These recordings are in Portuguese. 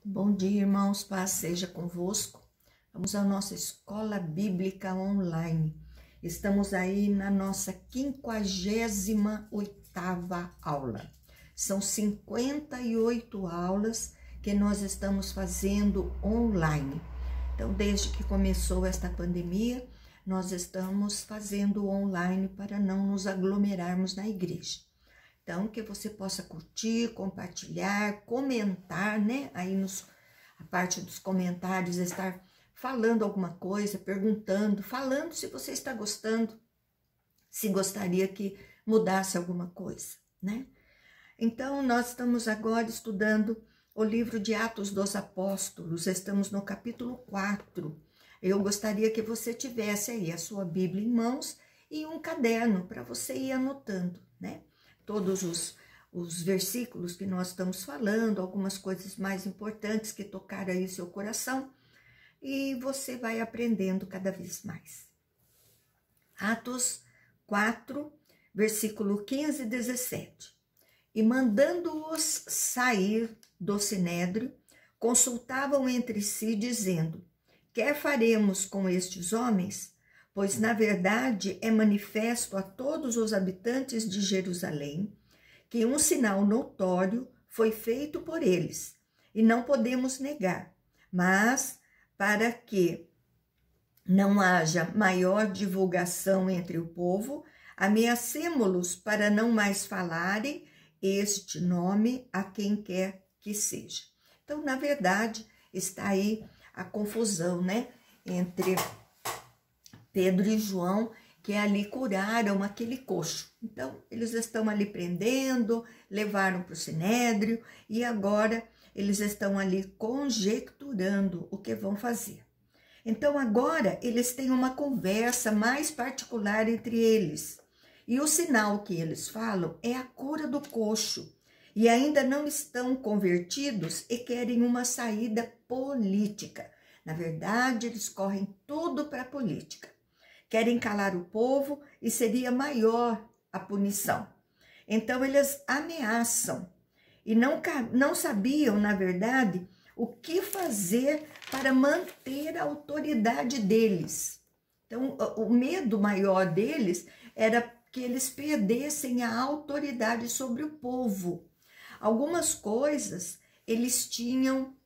Bom dia, irmãos, paz seja convosco. Vamos à nossa escola bíblica online. Estamos aí na nossa 58ª aula. São 58 aulas que nós estamos fazendo online. Então, desde que começou esta pandemia, nós estamos fazendo online para não nos aglomerarmos na igreja. Então, que você possa curtir, compartilhar, comentar, né? Aí a parte dos comentários, estar falando alguma coisa, perguntando, falando se você está gostando, se gostaria que mudasse alguma coisa, né? Então, nós estamos agora estudando o livro de Atos dos Apóstolos, estamos no capítulo 4. Eu gostaria que você tivesse aí a sua Bíblia em mãos e um caderno para você ir anotando, né? Todos os versículos que nós estamos falando, algumas coisas mais importantes que tocaram aí seu coração, e você vai aprendendo cada vez mais. Atos 4, versículo 15 e 17. E mandando-os sair do sinédrio, consultavam entre si, dizendo: quer faremos com estes homens? Pois, na verdade, é manifesto a todos os habitantes de Jerusalém que um sinal notório foi feito por eles, e não podemos negar, mas para que não haja maior divulgação entre o povo, ameacemo-los para não mais falarem este nome a quem quer que seja. Então, na verdade, está aí a confusão, né, entre Pedro e João, que ali curaram aquele coxo. Então, eles estão ali prendendo, levaram para o sinédrio e agora eles estão ali conjecturando o que vão fazer. Então, agora eles têm uma conversa mais particular entre eles. E o sinal que eles falam é a cura do coxo. E ainda não estão convertidos e querem uma saída política. Na verdade, eles correm tudo para a política. Querem calar o povo e seria maior a punição. Então, eles ameaçam e não sabiam, na verdade, o que fazer para manter a autoridade deles. Então, o medo maior deles era que eles perdessem a autoridade sobre o povo. Algumas coisas eles tinham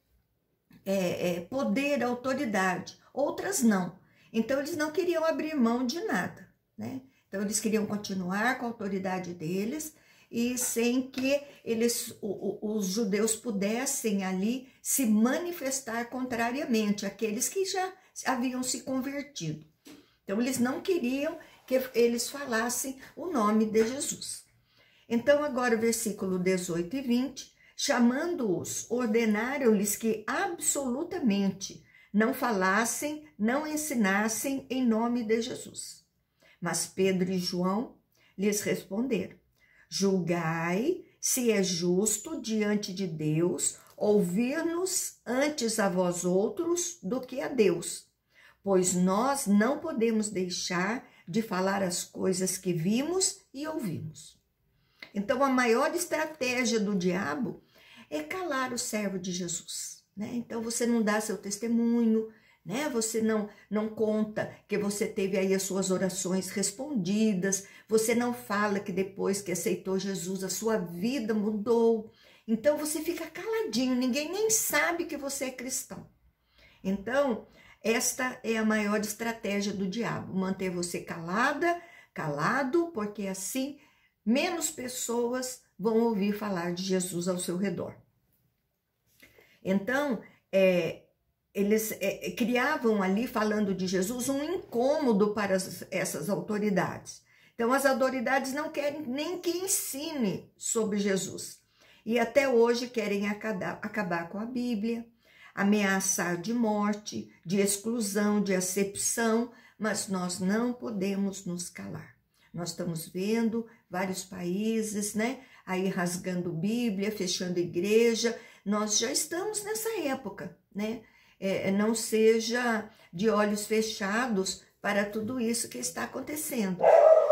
poder, autoridade, outras não. Então, eles não queriam abrir mão de nada, né? Então, eles queriam continuar com a autoridade deles e sem que os judeus pudessem ali se manifestar contrariamente àqueles que já haviam se convertido. Então, eles não queriam que eles falassem o nome de Jesus. Então, agora, versículo 18 e 20, chamando-os, ordenaram-lhes que absolutamente não falassem, não ensinassem em nome de Jesus. Mas Pedro e João lhes responderam: julgai se é justo diante de Deus ouvir-nos antes a vós outros do que a Deus, pois nós não podemos deixar de falar as coisas que vimos e ouvimos. Então, a maior estratégia do diabo é calar o servo de Jesus, né? Então, você não dá seu testemunho, né? Você não conta que você teve aí as suas orações respondidas, você não fala que depois que aceitou Jesus, a sua vida mudou. Então, você fica caladinho, ninguém nem sabe que você é cristão. Então, esta é a maior estratégia do diabo, manter você calado, porque assim menos pessoas vão ouvir falar de Jesus ao seu redor. Então, eles criavam ali, falando de Jesus, um incômodo para essas autoridades. Então, as autoridades não querem nem que ensine sobre Jesus. E até hoje querem acabar com a Bíblia, ameaçar de morte, de exclusão, de acepção, mas nós não podemos nos calar. Nós estamos vendo vários países, né, aí rasgando Bíblia, fechando igreja. Nós já estamos nessa época, né? Não seja de olhos fechados para tudo isso que está acontecendo.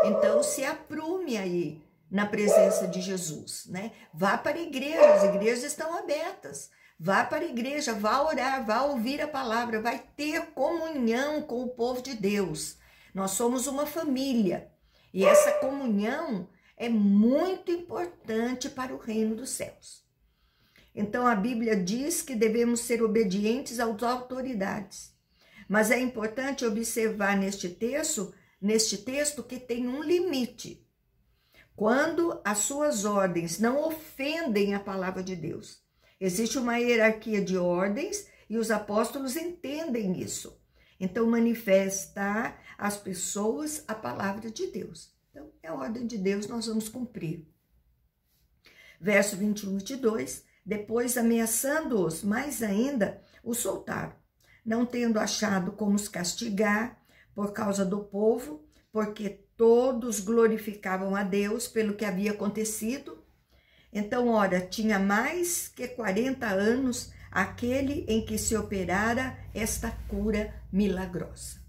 Então, se aprume aí na presença de Jesus, né? Vá para a igreja, as igrejas estão abertas. Vá para a igreja, vá orar, vá ouvir a palavra, vai ter comunhão com o povo de Deus. Nós somos uma família e essa comunhão é muito importante para o reino dos céus. Então a Bíblia diz que devemos ser obedientes às autoridades. Mas é importante observar neste texto que tem um limite. Quando as suas ordens não ofendem a palavra de Deus. Existe uma hierarquia de ordens e os apóstolos entendem isso. Então, manifestar às pessoas a palavra de Deus. Então, é a ordem de Deus, nós vamos cumprir. Verso 21 e 22, depois ameaçando-os mais ainda, os soltaram, não tendo achado como os castigar por causa do povo, porque todos glorificavam a Deus pelo que havia acontecido. Então, ora, tinha mais que 40 anos aquele em que se operara esta cura milagrosa.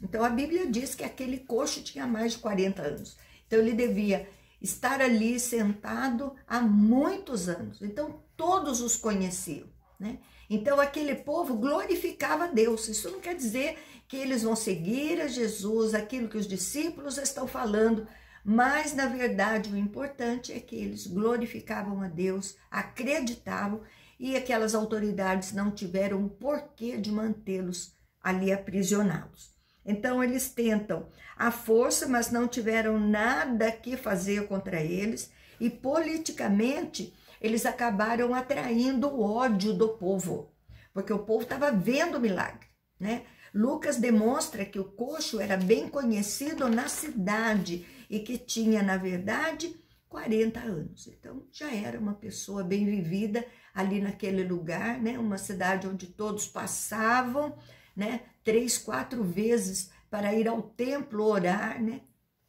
Então, a Bíblia diz que aquele coxo tinha mais de 40 anos. Então, ele devia estar ali sentado há muitos anos. Então, todos os conheciam, né? Então, aquele povo glorificava a Deus. Isso não quer dizer que eles vão seguir a Jesus, aquilo que os discípulos estão falando, mas, na verdade, o importante é que eles glorificavam a Deus, acreditavam, e aquelas autoridades não tiveram o porquê de mantê-los ali aprisionados. Então, eles tentam a força, mas não tiveram nada que fazer contra eles, e politicamente eles acabaram atraindo o ódio do povo, porque o povo estava vendo o milagre, né? Lucas demonstra que o coxo era bem conhecido na cidade e que tinha, na verdade, 40 anos. Então, já era uma pessoa bem vivida ali naquele lugar, né? Uma cidade onde todos passavam, né? 3, 4 vezes para ir ao templo orar, né?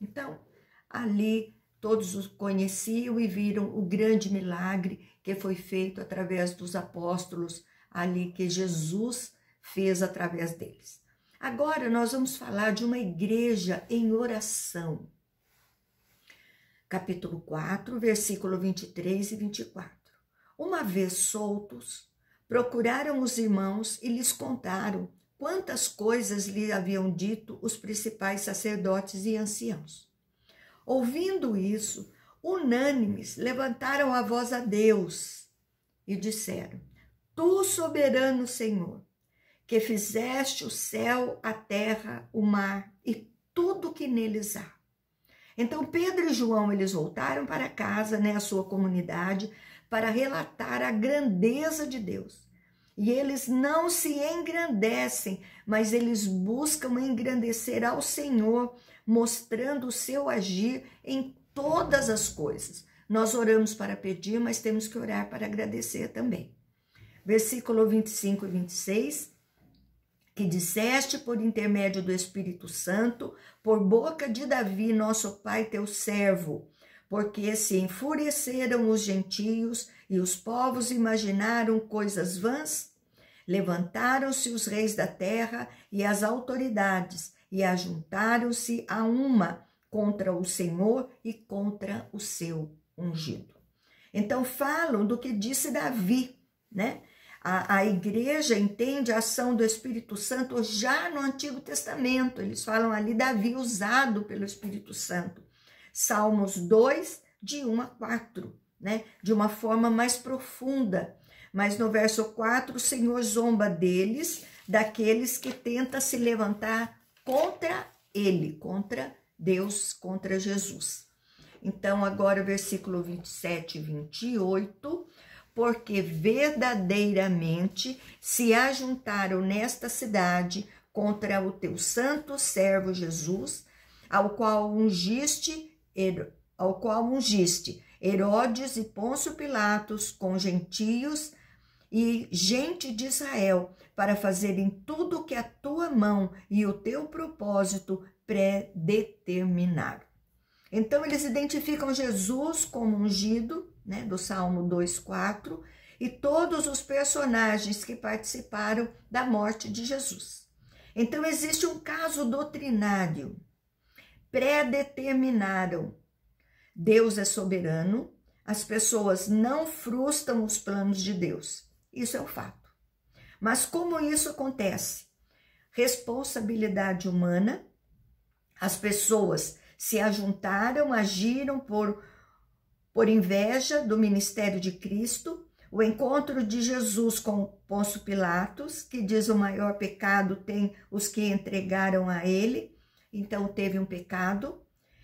Então, ali todos os conheciam e viram o grande milagre que foi feito através dos apóstolos ali, que Jesus fez através deles. Agora nós vamos falar de uma igreja em oração. Capítulo 4, versículo 23 e 24. Uma vez soltos, procuraram os irmãos e lhes contaram quantas coisas lhe haviam dito os principais sacerdotes e anciãos. Ouvindo isso, unânimes, levantaram a voz a Deus e disseram: Tu, soberano Senhor, que fizeste o céu, a terra, o mar e tudo que neles há. Então Pedro e João, eles voltaram para casa, né, a sua comunidade, para relatar a grandeza de Deus. E eles não se engrandecem, mas eles buscam engrandecer ao Senhor, mostrando o seu agir em todas as coisas. Nós oramos para pedir, mas temos que orar para agradecer também. Versículo 25 e 26, que disseste por intermédio do Espírito Santo, por boca de Davi, nosso pai, teu servo, porque se enfureceram os gentios e os povos imaginaram coisas vãs, levantaram-se os reis da terra e as autoridades e ajuntaram-se a uma contra o Senhor e contra o seu ungido. Então falam do que disse Davi, né? A igreja entende a ação do Espírito Santo já no Antigo Testamento. Eles falam ali Davi usado pelo Espírito Santo. Salmos 2, de 1 a 4, né? De uma forma mais profunda. Mas no verso 4, o Senhor zomba deles, daqueles que tentam se levantar contra ele, contra Deus, contra Jesus. Então, agora versículo 27 e 28... porque verdadeiramente se ajuntaram nesta cidade contra o teu santo servo Jesus, ao qual ungiste Herodes e Pôncio Pilatos com gentios e gente de Israel, para fazerem tudo o que a tua mão e o teu propósito predeterminaram. Então, eles identificam Jesus como ungido, né, do Salmo 2,4, e todos os personagens que participaram da morte de Jesus. Então, existe um caso doutrinário. Predeterminaram. Deus é soberano, as pessoas não frustram os planos de Deus. Isso é o fato. Mas como isso acontece? Responsabilidade humana, as pessoas se ajuntaram, agiram por inveja do ministério de Cristo, o encontro de Jesus com Pôncio Pilatos, que diz o maior pecado tem os que entregaram a ele, então teve um pecado,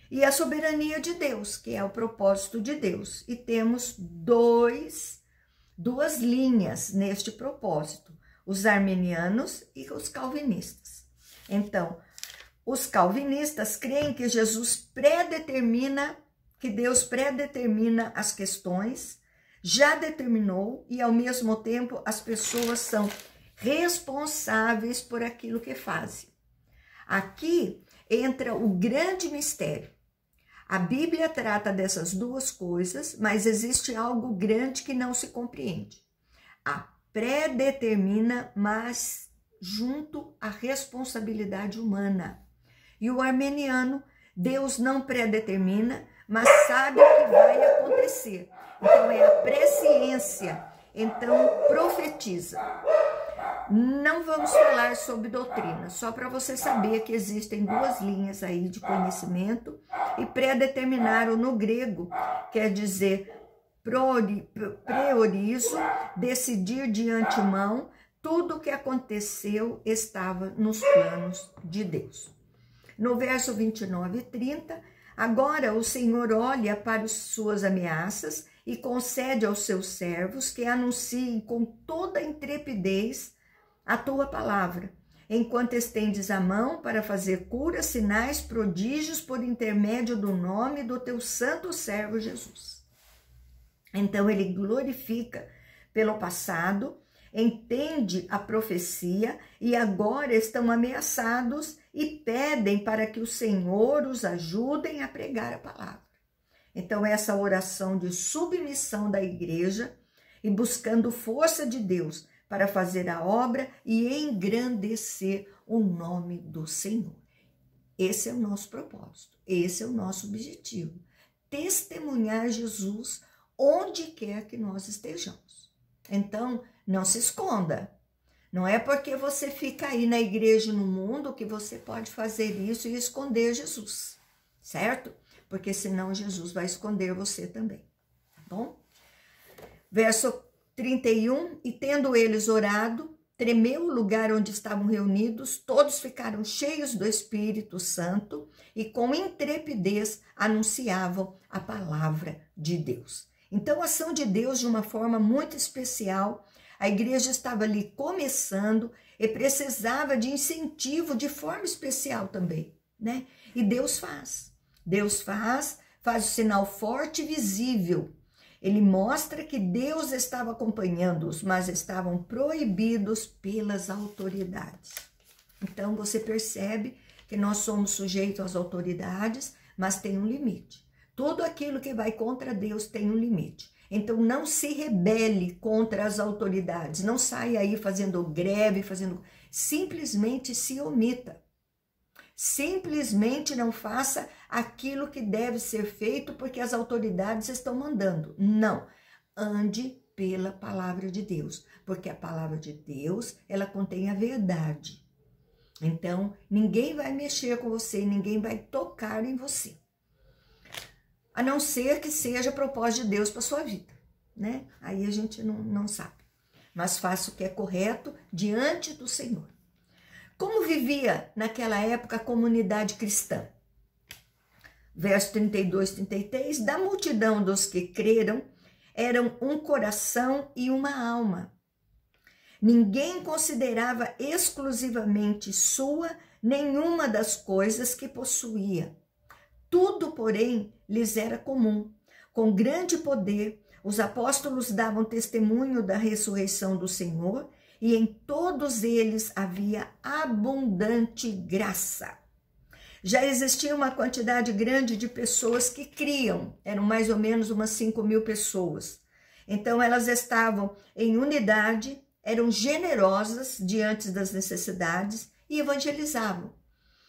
e a soberania de Deus, que é o propósito de Deus. E temos duas linhas neste propósito, os arminianos e os calvinistas. Então, os calvinistas creem que Deus predetermina as questões, já determinou, e ao mesmo tempo as pessoas são responsáveis por aquilo que fazem. Aqui entra o grande mistério. A Bíblia trata dessas duas coisas, mas existe algo grande que não se compreende. A predetermina, mas junto à responsabilidade humana. E o arminiano, Deus não predetermina, mas sabe o que vai acontecer. Então é a presciência, então profetiza. Não vamos falar sobre doutrina, só para você saber que existem duas linhas aí de conhecimento, e predeterminaram no grego, quer dizer priorizo, decidir de antemão, tudo o que aconteceu estava nos planos de Deus. No verso 29 e 30, agora o Senhor olha para as suas ameaças e concede aos seus servos que anunciem com toda intrepidez a tua palavra, enquanto estendes a mão para fazer curas, sinais, prodígios por intermédio do nome do teu santo servo Jesus. Então ele glorifica pelo passado, entende a profecia e agora estão ameaçados e pedem para que o Senhor os ajudem a pregar a palavra. Então essa oração de submissão da igreja e buscando força de Deus para fazer a obra e engrandecer o nome do Senhor. Esse é o nosso propósito, esse é o nosso objetivo. Testemunhar Jesus onde quer que nós estejamos. Então, não se esconda. Não é porque você fica aí na igreja e no mundo que você pode fazer isso e esconder Jesus, certo? Porque senão Jesus vai esconder você também, tá bom? Verso 31, e tendo eles orado, tremeu o lugar onde estavam reunidos, todos ficaram cheios do Espírito Santo e com intrepidez anunciavam a palavra de Deus. Então, a ação de Deus de uma forma muito especial, a igreja estava ali começando e precisava de incentivo de forma especial também, né? E Deus faz o sinal forte e visível. Ele mostra que Deus estava acompanhando-os, mas estavam proibidos pelas autoridades. Então, você percebe que nós somos sujeitos às autoridades, mas tem um limite. Tudo aquilo que vai contra Deus tem um limite. Então, não se rebele contra as autoridades. Não saia aí fazendo greve, simplesmente se omita. Simplesmente não faça aquilo que deve ser feito porque as autoridades estão mandando. Não. Ande pela palavra de Deus, porque a palavra de Deus, ela contém a verdade. Então, ninguém vai mexer com você, ninguém vai tocar em você. A não ser que seja propósito de Deus para sua vida, né? Aí a gente não sabe. Mas faça o que é correto diante do Senhor. Como vivia naquela época a comunidade cristã? Verso 32, 33, da multidão dos que creram, eram um coração e uma alma. Ninguém considerava exclusivamente sua nenhuma das coisas que possuía. Tudo, porém, lhes era comum. Com grande poder, os apóstolos davam testemunho da ressurreição do Senhor, e em todos eles havia abundante graça. Já existia uma quantidade grande de pessoas que criam, eram mais ou menos umas 5.000 pessoas. Então elas estavam em unidade, eram generosas diante das necessidades e evangelizavam.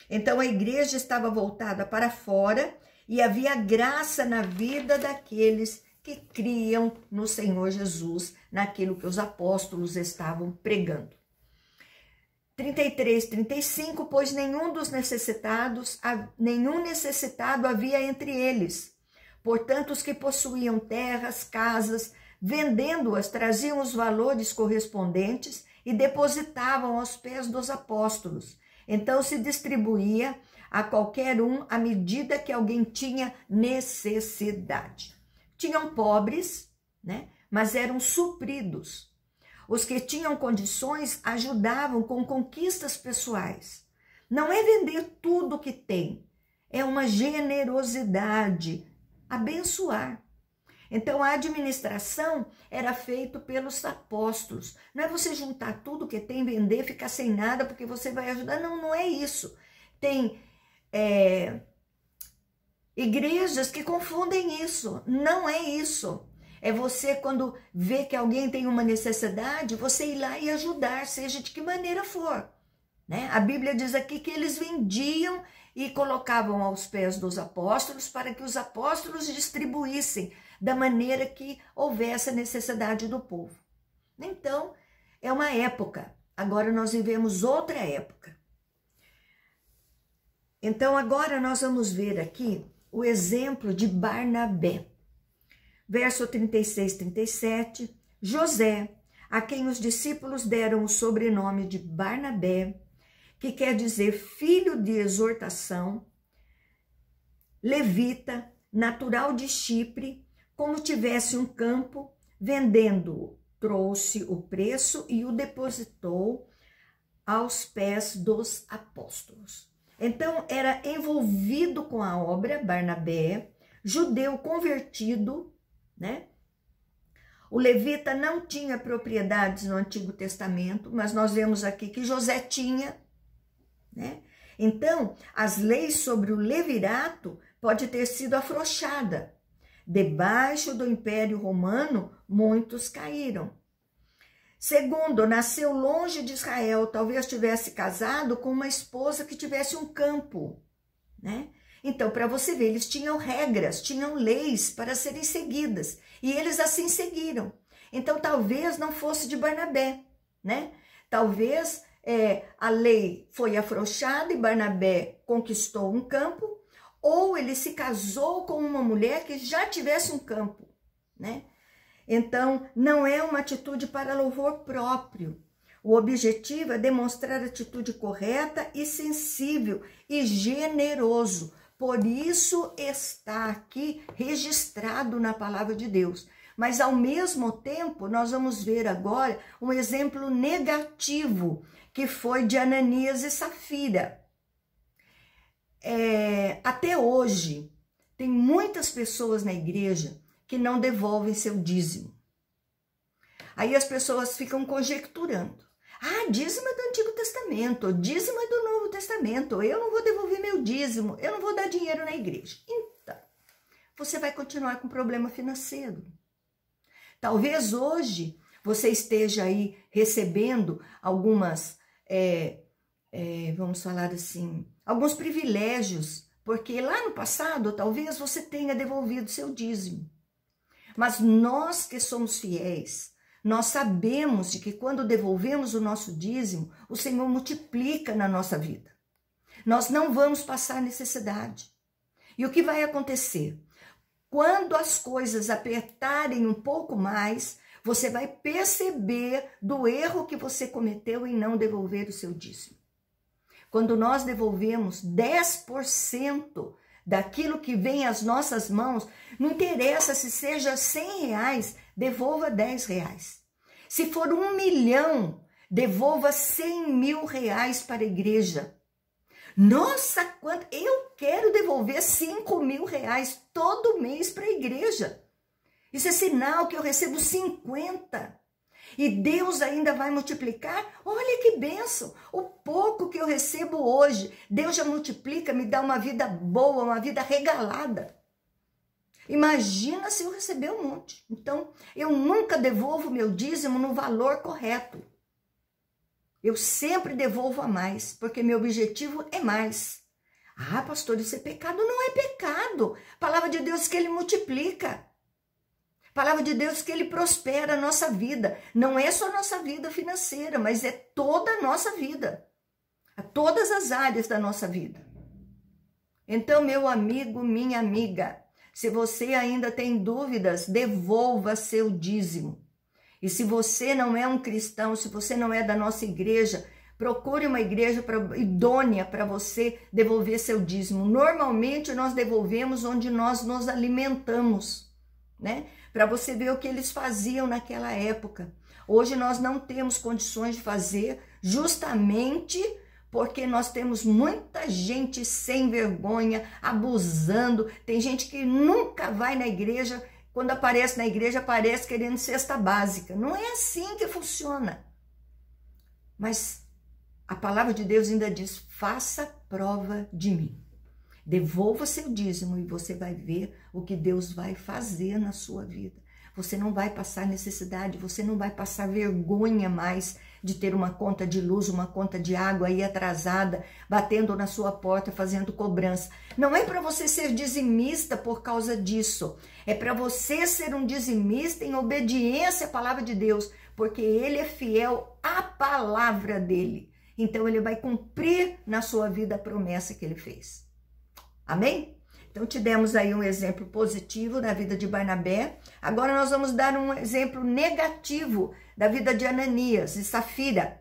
Então a igreja estava voltada para fora e havia graça na vida daqueles que criam no Senhor Jesus, naquilo que os apóstolos estavam pregando. 33, 35, pois nenhum necessitado havia entre eles. Portanto, os que possuíam terras, casas, vendendo-as, traziam os valores correspondentes e depositavam aos pés dos apóstolos. Então se distribuía a qualquer um à medida que alguém tinha necessidade. Tinham pobres, né? Mas eram supridos. Os que tinham condições ajudavam com conquistas pessoais. Não é vender tudo que tem, é uma generosidade, abençoar. Então, a administração era feita pelos apóstolos. Não é você juntar tudo que tem, vender, ficar sem nada, porque você vai ajudar. Não, não é isso. Tem igrejas que confundem isso. Não é isso. É você, quando vê que alguém tem uma necessidade, você ir lá e ajudar, seja de que maneira for. Né? A Bíblia diz aqui que eles vendiam e colocavam aos pés dos apóstolos para que os apóstolos distribuíssem da maneira que houvesse a necessidade do povo. Então, é uma época. Agora nós vivemos outra época. Então, agora nós vamos ver aqui o exemplo de Barnabé. Verso 36, 37, José, a quem os discípulos deram o sobrenome de Barnabé, que quer dizer filho de exortação, levita, natural de Chipre, como tivesse um campo, vendendo-o, trouxe o preço e o depositou aos pés dos apóstolos. Então, era envolvido com a obra, Barnabé, judeu convertido, né? O levita não tinha propriedades no Antigo Testamento, mas nós vemos aqui que José tinha, né? Então, as leis sobre o levirato pode ter sido afrouxada. Debaixo do Império Romano, muitos caíram. Segundo, nasceu longe de Israel, talvez tivesse casado com uma esposa que tivesse um campo, né? Então, para você ver, eles tinham regras, tinham leis para serem seguidas, e eles assim seguiram. Então, talvez não fosse de Barnabé, né? Talvez a lei foi afrouxada e Barnabé conquistou um campo, ou ele se casou com uma mulher que já tivesse um campo, né? Então, não é uma atitude para louvor próprio. O objetivo é demonstrar atitude correta e sensível e generoso. Por isso está aqui registrado na palavra de Deus. Mas, ao mesmo tempo, nós vamos ver agora um exemplo negativo, que foi de Ananias e Safira. Até hoje, tem muitas pessoas na igreja que não devolvem seu dízimo. Aí as pessoas ficam conjecturando. Ah, dízimo é do Antigo Testamento, dízimo é do Novo Testamento, eu não vou devolver meu dízimo, eu não vou dar dinheiro na igreja. Então, você vai continuar com problema financeiro. Talvez hoje você esteja aí recebendo algumas, vamos falar assim, alguns privilégios, porque lá no passado talvez você tenha devolvido seu dízimo. Mas nós que somos fiéis, nós sabemos de que quando devolvemos o nosso dízimo, o Senhor multiplica na nossa vida. Nós não vamos passar necessidade. E o que vai acontecer? Quando as coisas apertarem um pouco mais, você vai perceber do erro que você cometeu em não devolver o seu dízimo. Quando nós devolvemos 10% daquilo que vem às nossas mãos, não interessa se seja R$100, devolva R$10. Se for 1 milhão, devolva R$100.000 para a igreja. Nossa, quanto! Eu quero devolver R$5.000 todo mês para a igreja. Isso é sinal que eu recebo 50. E Deus ainda vai multiplicar. Olha que bênção! O pouco que eu recebo hoje, Deus já multiplica, me dá uma vida boa, uma vida regalada. Imagina se eu receber um monte. Então, eu nunca devolvo meu dízimo no valor correto. Eu sempre devolvo a mais, porque meu objetivo é mais. Ah, pastor, isso é pecado? Não é pecado. A palavra de Deus diz que ele multiplica. A palavra de Deus diz que ele prospera a nossa vida. Não é só a nossa vida financeira, mas é toda a nossa vida. A todas as áreas da nossa vida. Então, meu amigo, minha amiga, se você ainda tem dúvidas, devolva seu dízimo. E se você não é um cristão, se você não é da nossa igreja, procure uma igreja idônea para você devolver seu dízimo. Normalmente nós devolvemos onde nós nos alimentamos, né? Para você ver o que eles faziam naquela época. Hoje nós não temos condições de fazer, justamente porque nós temos muita gente sem vergonha, abusando. Tem gente que nunca vai na igreja, quando aparece na igreja, aparece querendo cesta básica. Não é assim que funciona. Mas a palavra de Deus ainda diz, faça prova de mim. Devolva seu dízimo e você vai ver o que Deus vai fazer na sua vida. Você não vai passar necessidade, você não vai passar vergonha mais de ter uma conta de luz, uma conta de água aí atrasada, batendo na sua porta, fazendo cobrança. Não é para você ser dizimista por causa disso. É para você ser um dizimista em obediência à palavra de Deus, porque ele é fiel à palavra dele. Então ele vai cumprir na sua vida a promessa que ele fez. Amém? Então, te demos aí um exemplo positivo da vida de Barnabé. Agora nós vamos dar um exemplo negativo da vida de Ananias e Safira.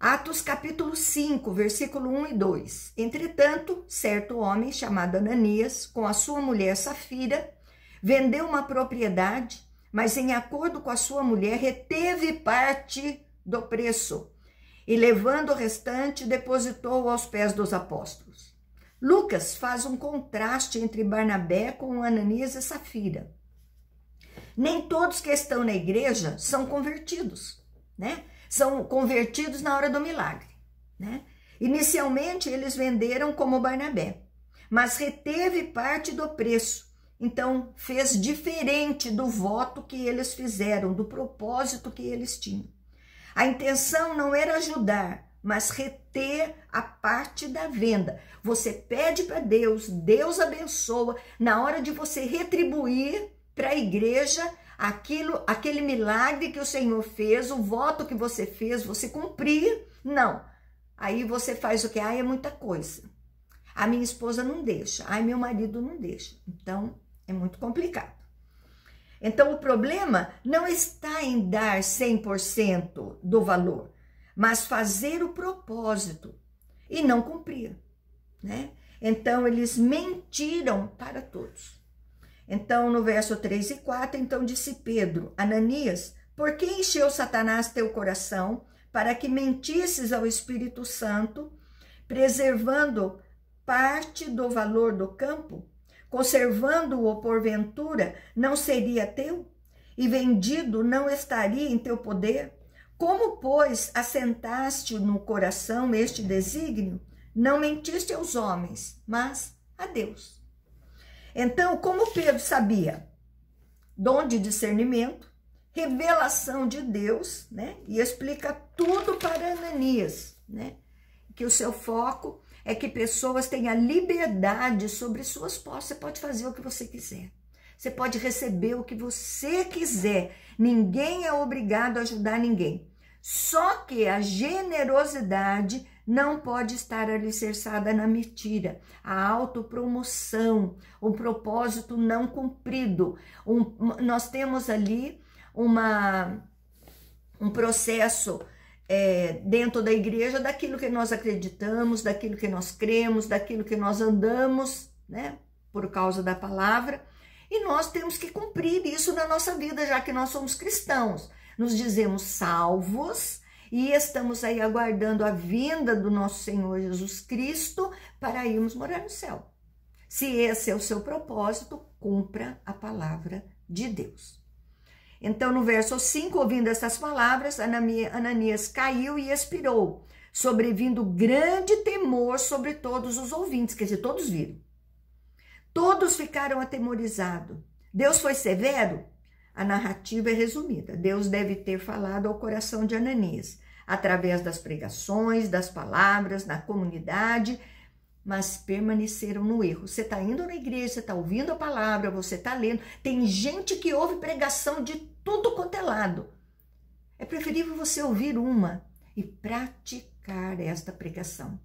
Atos capítulo 5, versículo 1 e 2. Entretanto, certo homem chamado Ananias, com a sua mulher Safira, vendeu uma propriedade, mas em acordo com a sua mulher, reteve parte do preço e, levando o restante, depositou aos pés dos apóstolos. Lucas faz um contraste entre Barnabé com Ananias e Safira. Nem todos que estão na igreja são convertidos, né? São convertidos na hora do milagre, né? Inicialmente eles venderam como Barnabé, mas reteve parte do preço. Então fez diferente do voto que eles fizeram, do propósito que eles tinham. A intenção não era ajudar, mas reter a parte da venda. Você pede para Deus, Deus abençoa. Na hora de você retribuir para a igreja aquele milagre que o Senhor fez, o voto que você fez, você cumprir, não. Aí você faz o que? É muita coisa. A minha esposa não deixa, meu marido não deixa. Então, é muito complicado. Então, o problema não está em dar 100% do valor, mas fazer o propósito e não cumprir, né? Então, eles mentiram para todos. Então, no verso 3 e 4, então disse Pedro, Ananias, por que encheu Satanás teu coração para que mentisses ao Espírito Santo, preservando parte do valor do campo? Conservando-o porventura, não seria teu? E vendido não estaria em teu poder? Como, pois, assentaste no coração este desígnio? Não mentiste aos homens, mas a Deus. Então, como Pedro sabia? Dom de discernimento, revelação de Deus, né? E explica tudo para Ananias, né? Que o seu foco é que pessoas tenham liberdade sobre suas posses. Você pode fazer o que você quiser. Você pode receber o que você quiser. Ninguém é obrigado a ajudar ninguém. Só que a generosidade não pode estar alicerçada na mentira, a autopromoção, um propósito não cumprido. Nós temos ali um processo dentro da igreja daquilo que nós acreditamos, daquilo que nós cremos, daquilo que nós andamos, né, por causa da palavra, e nós temos que cumprir isso na nossa vida, já que nós somos cristãos. Nos dizemos salvos e estamos aí aguardando a vinda do nosso Senhor Jesus Cristo para irmos morar no céu. Se esse é o seu propósito, cumpra a palavra de Deus. Então, no verso 5, ouvindo essas palavras, Ananias caiu e expirou, sobrevindo grande temor sobre todos os ouvintes, quer dizer, todos viram. Todos ficaram atemorizados. Deus foi severo? A narrativa é resumida. Deus deve ter falado ao coração de Ananias, através das pregações, das palavras, na comunidade, mas permaneceram no erro. Você está indo na igreja, você está ouvindo a palavra, você está lendo. Tem gente que ouve pregação de tudo quanto é lado. É preferível você ouvir uma e praticar esta pregação.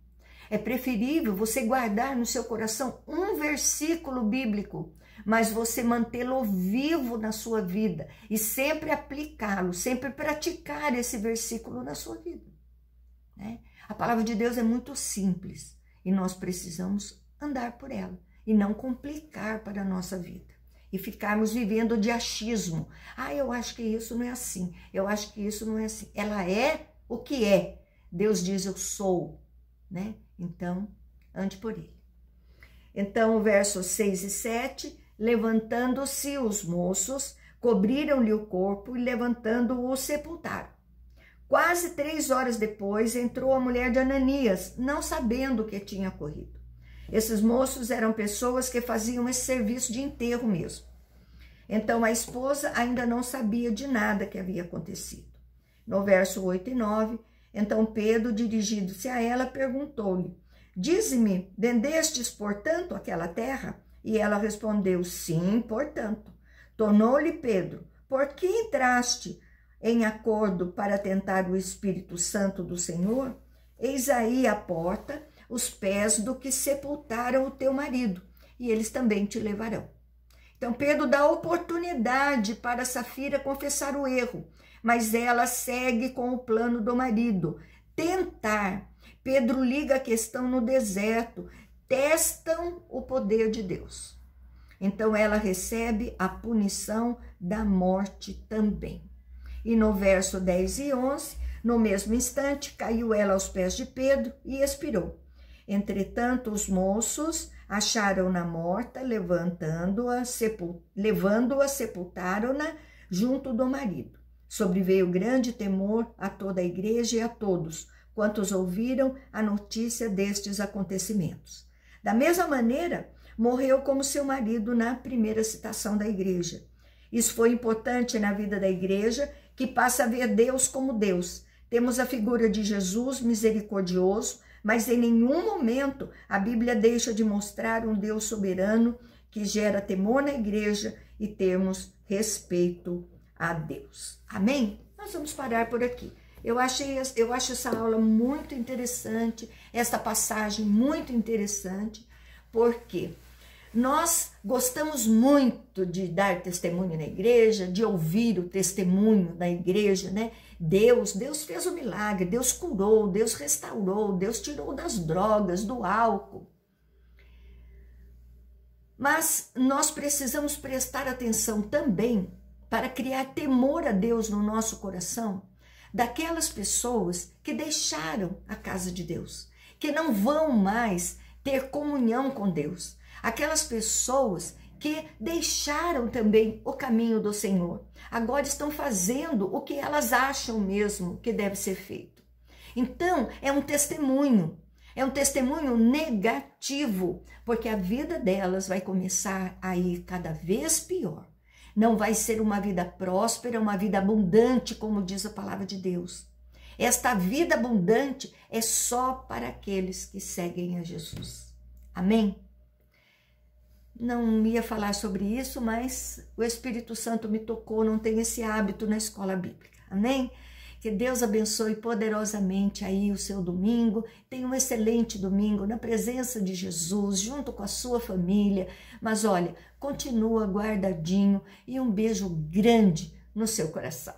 É preferível você guardar no seu coração um versículo bíblico, mas você mantê-lo vivo na sua vida e sempre aplicá-lo, sempre praticar esse versículo na sua vida, né? A palavra de Deus é muito simples e nós precisamos andar por ela e não complicar para a nossa vida e ficarmos vivendo de achismo. Eu acho que isso não é assim, eu acho que isso não é assim. Ela é o que é. Deus diz eu sou, né? Então, ande por ele. Então, versos 6 e 7, levantando-se os moços, cobriram-lhe o corpo e levantando-o sepultaram. Quase 3 horas depois entrou a mulher de Ananias, não sabendo o que tinha ocorrido. Esses moços eram pessoas que faziam esse serviço de enterro mesmo. Então a esposa ainda não sabia de nada que havia acontecido. No verso 8 e 9, então Pedro, dirigindo-se a ela, perguntou-lhe: dize-me, vendestes, portanto, aquela terra? E ela respondeu: sim, portanto. Tornou-lhe Pedro: por que entraste em acordo para tentar o Espírito Santo do Senhor? Eis aí a porta, os pés do que sepultaram o teu marido, e eles também te levarão. Então Pedro dá oportunidade para Safira confessar o erro, mas ela segue com o plano do marido, tentar. Pedro liga a questão no deserto, testam o poder de Deus. Então ela recebe a punição da morte também. E no verso 10 e 11, no mesmo instante, caiu ela aos pés de Pedro e expirou. Entretanto, os moços acharam-na morta, levando-a, sepultaram-na junto do marido. Sobreveio grande temor a toda a igreja e a todos quantos ouviram a notícia destes acontecimentos. Da mesma maneira, morreu como seu marido na primeira citação da igreja. Isso foi importante na vida da igreja, que passa a ver Deus como Deus. Temos a figura de Jesus misericordioso, mas em nenhum momento a Bíblia deixa de mostrar um Deus soberano que gera temor na igreja e termos respeito a Deus. Amém? Nós vamos parar por aqui. Eu acho essa aula muito interessante, esta passagem muito interessante, porque nós gostamos muito de dar testemunho na igreja, de ouvir o testemunho da igreja, né? Deus fez o milagre, Deus curou, Deus restaurou, Deus tirou das drogas, do álcool. Mas nós precisamos prestar atenção também para criar temor a Deus no nosso coração, daquelas pessoas que deixaram a casa de Deus, que não vão mais ter comunhão com Deus. Aquelas pessoas que deixaram também o caminho do Senhor, agora estão fazendo o que elas acham mesmo que deve ser feito. Então, é um testemunho negativo, porque a vida delas vai começar a ir cada vez pior. Não vai ser uma vida próspera, uma vida abundante, como diz a palavra de Deus. Esta vida abundante é só para aqueles que seguem a Jesus. Amém? Não ia falar sobre isso, mas o Espírito Santo me tocou, não tem esse hábito na escola bíblica. Amém? Que Deus abençoe poderosamente aí o seu domingo. Tenha um excelente domingo na presença de Jesus, junto com a sua família. Mas olha, continua guardadinho e um beijo grande no seu coração.